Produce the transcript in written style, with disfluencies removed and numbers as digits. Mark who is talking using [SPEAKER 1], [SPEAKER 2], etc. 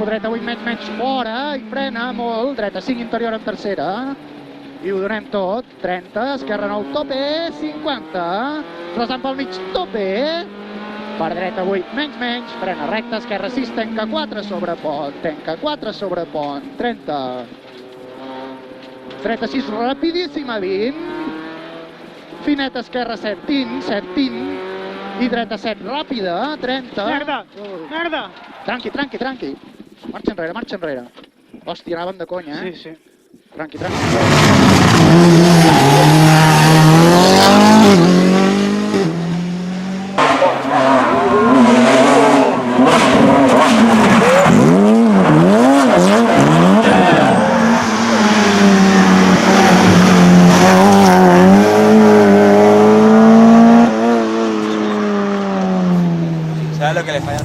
[SPEAKER 1] Dreta 8 menys fora i frena molt, dreta 5 interior en tercera i ho donem tot, 30, esquerra 9 tope, 50, resant pel mig tope, per dreta 8 menys, frena recta, esquerra 6, tanca 4 sobre pont, 30, dreta 6 rapidíssima 20, fineta esquerra 7 tint, i dreta 7 ràpida, 30,
[SPEAKER 2] Merda!
[SPEAKER 1] Tranqui. Marxa enrere. Hòstia, anaven de conya, eh?
[SPEAKER 2] Sí.
[SPEAKER 1] Tranqui.
[SPEAKER 3] ¿Sabes lo que le falla?